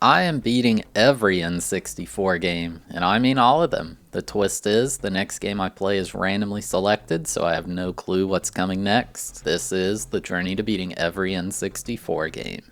I am beating every N64 game, and I mean all of them. The twist is, the next game I play is randomly selected, so I have no clue what's coming next. This is the journey to beating every N64 game.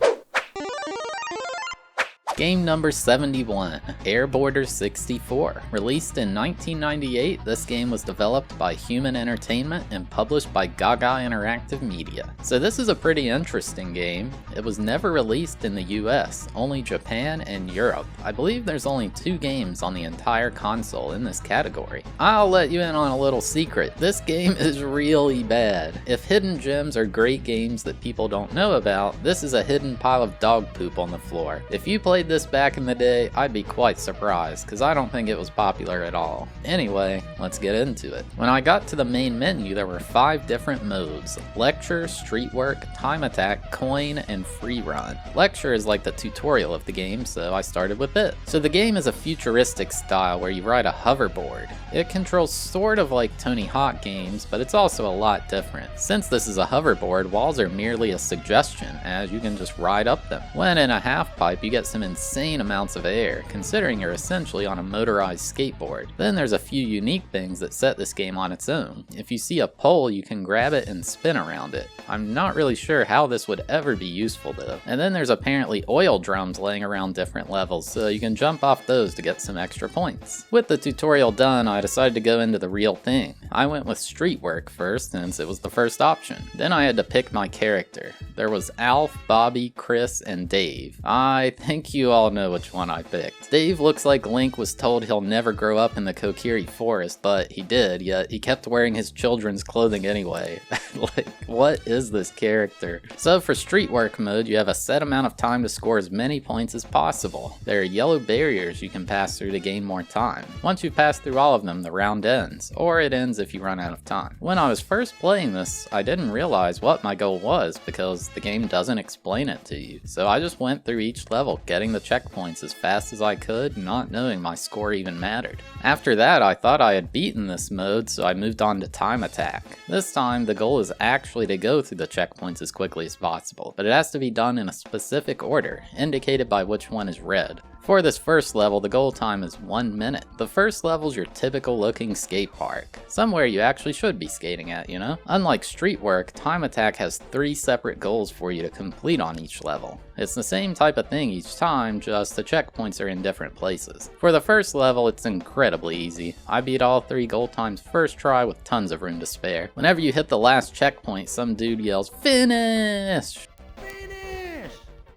Game number 71, Airborder 64. Released in 1998, this game was developed by Human Entertainment and published by Gaga Interactive Media. So this is a pretty interesting game. It was never released in the US, only Japan and Europe. I believe there's only 2 games on the entire console in this category. I'll let you in on a little secret. This game is really bad. If hidden gems are great games that people don't know about, this is a hidden pile of dog poop on the floor. If you played this back in the day, I'd be quite surprised, because I don't think it was popular at all. Anyway, let's get into it. When I got to the main menu, there were 5 different modes: Lecture, Street Work, Time Attack, Coin, and Free Run. Lecture is like the tutorial of the game, so I started with it. So the game is a futuristic style where you ride a hoverboard. It controls sort of like Tony Hawk games, but it's also a lot different. Since this is a hoverboard, walls are merely a suggestion, as you can just ride up them. When in a half pipe, you get some insane amounts of air, considering you're essentially on a motorized skateboard. Then there's a few unique things that set this game on its own. If you see a pole, you can grab it and spin around it. I'm not really sure how this would ever be useful though. And then there's apparently oil drums laying around different levels, so you can jump off those to get some extra points. With the tutorial done, I decided to go into the real thing. I went with Street Work first, since it was the first option. Then I had to pick my character. There was Alf, Bobby, Chris, and Dave. I think you all know which one I picked. Dave looks like Link was told he'll never grow up in the Kokiri forest, but he did, yet he kept wearing his children's clothing anyway. Like, what is this character? So for Street Work mode, you have a set amount of time to score as many points as possible. There are yellow barriers you can pass through to gain more time. Once you pass through all of them, the round ends, or it ends if you run out of time. When I was first playing this, I didn't realize what my goal was because the game doesn't explain it to you. So I just went through each level, getting the checkpoints as fast as I could, not knowing my score even mattered. After that, I thought I had beaten this mode, so I moved on to Time Attack. This time, the goal is actually to go through the checkpoints as quickly as possible, but it has to be done in a specific order, indicated by which one is red. For this first level, the goal time is 1 minute. The first level is your typical looking skate park. Somewhere you actually should be skating at, you know? Unlike Street Work, Time Attack has 3 separate goals for you to complete on each level. It's the same type of thing each time, just the checkpoints are in different places. For the first level, it's incredibly easy. I beat all 3 goal times first try with tons of room to spare. Whenever you hit the last checkpoint, some dude yells, "Finish!"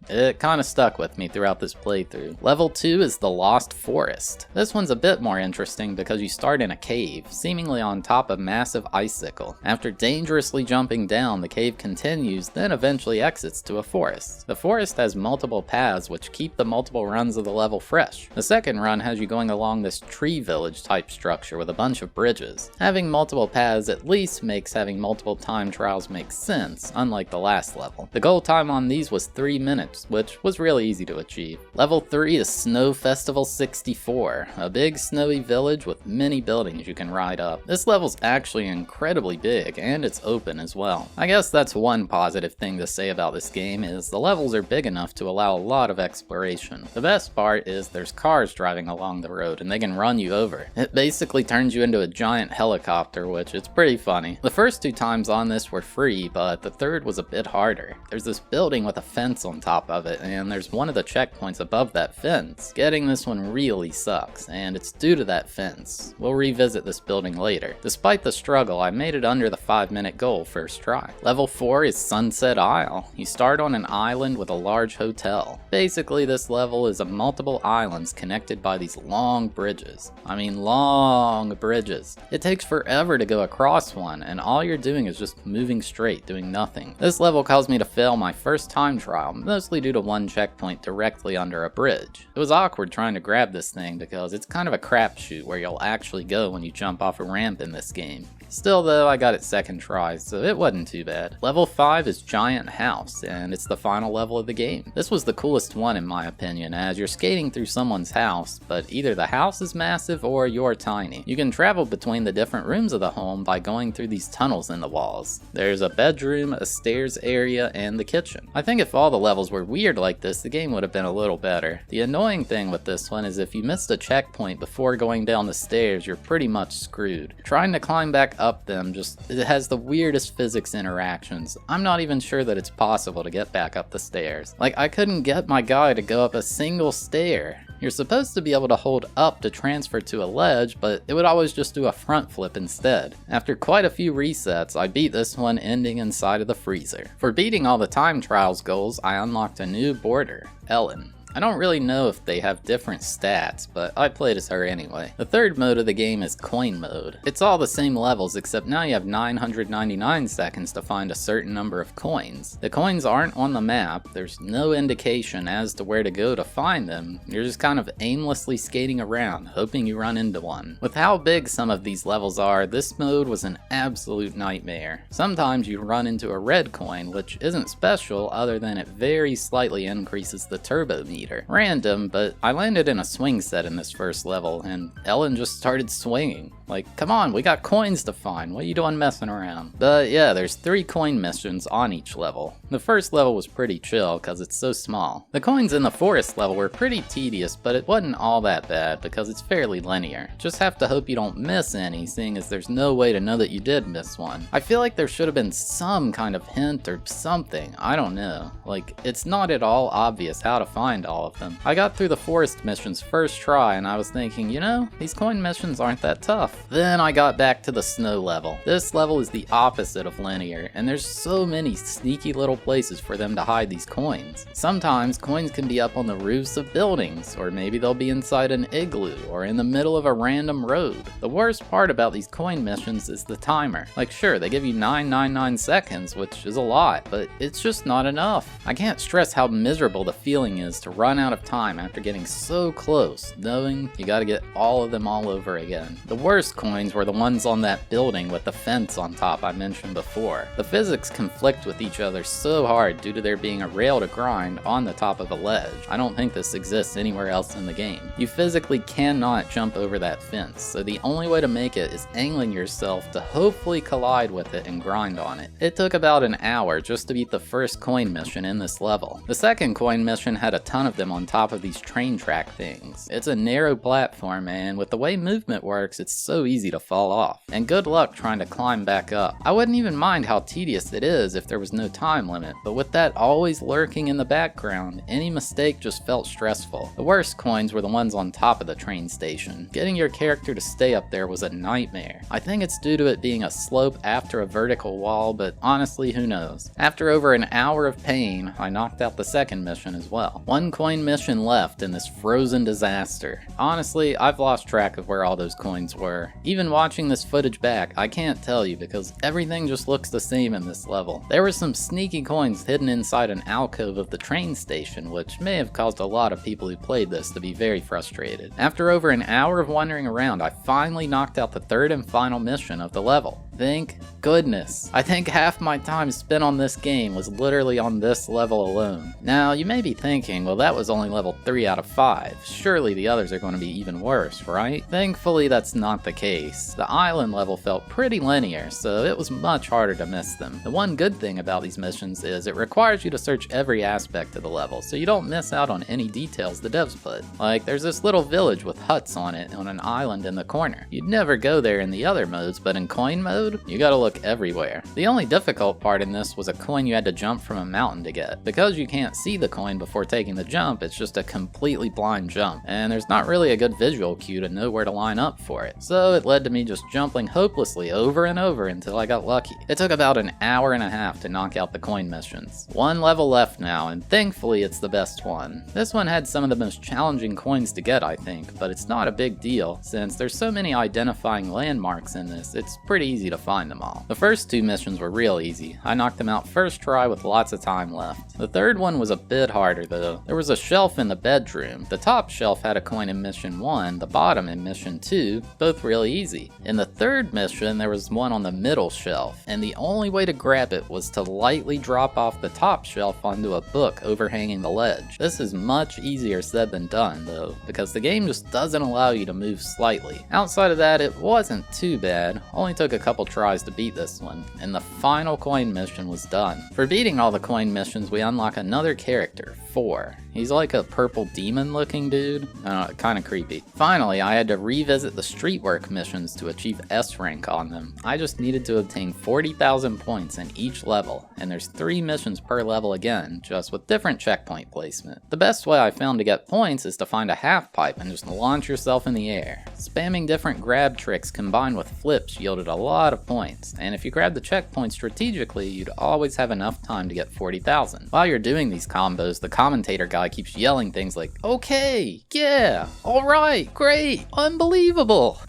It kinda stuck with me throughout this playthrough. Level 2 is the Lost Forest. This one's a bit more interesting because you start in a cave, seemingly on top of massive icicle. After dangerously jumping down, the cave continues, then eventually exits to a forest. The forest has multiple paths which keep the multiple runs of the level fresh. The second run has you going along this tree village type structure with a bunch of bridges. Having multiple paths at least makes having multiple time trials make sense, unlike the last level. The goal time on these was 3 minutes, which was really easy to achieve. Level 3 is Snow Festival 64, a big snowy village with many buildings you can ride up. This level's actually incredibly big, and it's open as well. I guess that's one positive thing to say about this game, is the levels are big enough to allow a lot of exploration. The best part is there's cars driving along the road, and they can run you over. It basically turns you into a giant helicopter, which is pretty funny. The first 2 times on this were free, but the third was a bit harder. There's this building with a fence on top of it, and there's one of the checkpoints above that fence. Getting this one really sucks, and it's due to that fence. We'll revisit this building later. Despite the struggle, I made it under the 5-minute goal first try. Level 4 is Sunset Isle. You start on an island with a large hotel. Basically, this level is multiple islands connected by these long bridges. I mean long bridges. It takes forever to go across one, and all you're doing is just moving straight, doing nothing. This level caused me to fail my first time trial, mostly due to one checkpoint directly under a bridge. It was awkward trying to grab this thing because it's kind of a crapshoot where you'll actually go when you jump off a ramp in this game. Still though, I got it second try, so it wasn't too bad. Level 5 is Giant House, and it's the final level of the game. This was the coolest one in my opinion, as you're skating through someone's house, but either the house is massive or you're tiny. You can travel between the different rooms of the home by going through these tunnels in the walls. There's a bedroom, a stairs area, and the kitchen. I think if all the levels were weird like this, the game would have been a little better. The annoying thing with this one is if you missed a checkpoint before going down the stairs, you're pretty much screwed. Trying to climb back up them it has the weirdest physics interactions. I'm not even sure that it's possible to get back up the stairs. Like, I couldn't get my guy to go up a single stair. You're supposed to be able to hold up to transfer to a ledge, but it would always just do a front flip instead. After quite a few resets, I beat this one ending inside of the freezer. For beating all the time trials goals, I unlocked a new boarder, Ellen. I don't really know if they have different stats, but I played as her anyway. The third mode of the game is coin mode. It's all the same levels, except now you have 999 seconds to find a certain number of coins. The coins aren't on the map, there's no indication as to where to go to find them. You're just kind of aimlessly skating around, hoping you run into one. With how big some of these levels are, this mode was an absolute nightmare. Sometimes you run into a red coin, which isn't special other than it very slightly increases the turbo meter. Random, but I landed in a swing set in this first level, and Ellen just started swinging. Like, come on, we got coins to find, what are you doing messing around? But yeah, there's 3 coin missions on each level. The first level was pretty chill, cause it's so small. The coins in the forest level were pretty tedious, but it wasn't all that bad, because it's fairly linear. Just have to hope you don't miss any, seeing as there's no way to know that you did miss one. I feel like there should have been some kind of hint or something, I don't know. Like, it's not at all obvious how to find all of them. I got through the forest missions first try, and I was thinking, you know, these coin missions aren't that tough. Then I got back to the snow level. This level is the opposite of linear, and there's so many sneaky little places for them to hide these coins. Sometimes coins can be up on the roofs of buildings, or maybe they'll be inside an igloo, or in the middle of a random road. The worst part about these coin missions is the timer. Like, sure, they give you 999 seconds, which is a lot, but it's just not enough. I can't stress how miserable the feeling is to run out of time after getting so close, knowing you gotta get all of them all over again. The worst coins were the ones on that building with the fence on top I mentioned before. The physics conflict with each other so hard due to there being a rail to grind on the top of a ledge. I don't think this exists anywhere else in the game. You physically cannot jump over that fence, so the only way to make it is angling yourself to hopefully collide with it and grind on it. It took about an hour just to beat the first coin mission in this level. The second coin mission had a ton of them on top of these train track things. It's a narrow platform, and with the way movement works, it's so easy to fall off. And good luck trying to climb back up. I wouldn't even mind how tedious it is if there was no time limit, but with that always lurking in the background, any mistake just felt stressful. The worst coins were the ones on top of the train station. Getting your character to stay up there was a nightmare. I think it's due to it being a slope after a vertical wall, but honestly, who knows. After over an hour of pain, I knocked out the second mission as well. One coin mission left in this frozen disaster. Honestly, I've lost track of where all those coins were. Even watching this footage back, I can't tell you because everything just looks the same in this level. There were some sneaky coins hidden inside an alcove of the train station, which may have caused a lot of people who played this to be very frustrated. After over an hour of wandering around, I finally knocked out the third and final mission of the level. Thank goodness. I think half my time spent on this game was literally on this level alone. Now, you may be thinking, well, that was only level 3 out of 5. Surely the others are going to be even worse, right? Thankfully, that's not the case. The island level felt pretty linear, so it was much harder to miss them. The one good thing about these missions is it requires you to search every aspect of the level, so you don't miss out on any details the devs put. Like, there's this little village with huts on it on an island in the corner. You'd never go there in the other modes, but in coin mode, you gotta look everywhere. The only difficult part in this was a coin you had to jump from a mountain to get. Because you can't see the coin before taking the jump, it's just a completely blind jump, and there's not really a good visual cue to know where to line up for it. So it led to me just jumping hopelessly over and over until I got lucky. It took about an hour and a half to knock out the coin missions. One level left now, and thankfully it's the best one. This one had some of the most challenging coins to get, I think, but it's not a big deal, since there's so many identifying landmarks in this, it's pretty easy to find them all. The first 2 missions were real easy. I knocked them out first try with lots of time left. The third one was a bit harder though. There was a shelf in the bedroom. The top shelf had a coin in mission 1, the bottom in mission 2, both really easy. In the third mission, there was one on the middle shelf, and the only way to grab it was to lightly drop off the top shelf onto a book overhanging the ledge. This is much easier said than done though, because the game just doesn't allow you to move slightly. Outside of that, it wasn't too bad. Only took a couple tries to beat this one, and the final coin mission was done. For beating all the coin missions, we unlock another character, 4. He's like a purple demon looking dude. Kinda creepy. Finally, I had to revisit the streetwork missions to achieve S rank on them. I just needed to obtain 40,000 points in each level, and there's 3 missions per level again, just with different checkpoint placement. The best way I found to get points is to find a half pipe and just launch yourself in the air. Spamming different grab tricks combined with flips yielded a lot of points, and if you grab the checkpoint strategically, you'd always have enough time to get 40,000. While you're doing these combos, the commentator guy keeps yelling things like, "Okay, yeah, alright, great, unbelievable."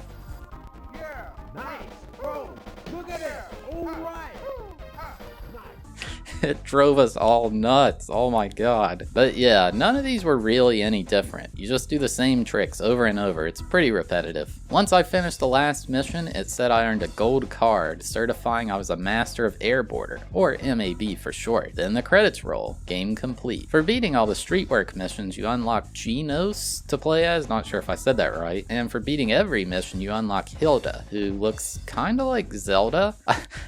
Yeah, nice, bro, look at it, alright. It drove us all nuts, oh my god. But yeah, none of these were really any different. You just do the same tricks over and over, it's pretty repetitive. Once I finished the last mission, it said I earned a gold card, certifying I was a master of airboarder, or MAB for short. Then the credits roll, game complete. For beating all the streetwork missions, you unlock Genos to play as, not sure if I said that right, and for beating every mission, you unlock Hilda, who looks kinda like Zelda.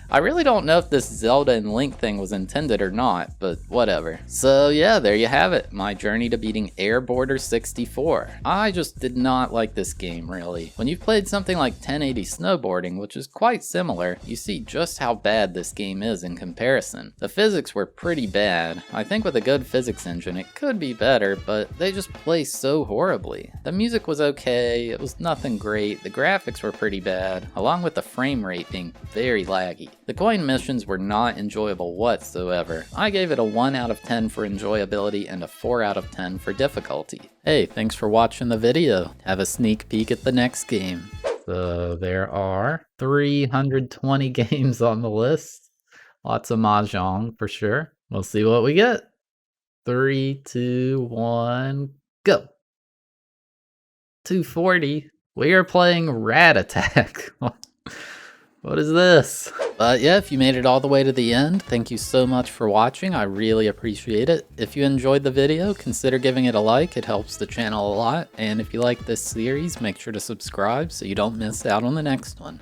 I really don't know if this Zelda and Link thing was intended or not, but whatever. So yeah, there you have it, my journey to beating Airboarder 64. I just did not like this game, really. When you've played something like 1080 Snowboarding, which is quite similar, you see just how bad this game is in comparison. The physics were pretty bad. I think with a good physics engine it could be better, but they just play so horribly. The music was okay, it was nothing great, the graphics were pretty bad, along with the frame rate being very laggy. The coin missions were not enjoyable whatsoever. I gave it a 1 out of 10 for enjoyability and a 4 out of 10 for difficulty. Hey, thanks for watching the video. Have a sneak peek at the next game. So there are 320 games on the list. Lots of Mahjong for sure. We'll see what we get. 3, 2, 1, go. 240. We are playing Rat Attack. What is this? But yeah, if you made it all the way to the end, thank you so much for watching. I really appreciate it. If you enjoyed the video, consider giving it a like. It helps the channel a lot. And if you like this series, make sure to subscribe so you don't miss out on the next one.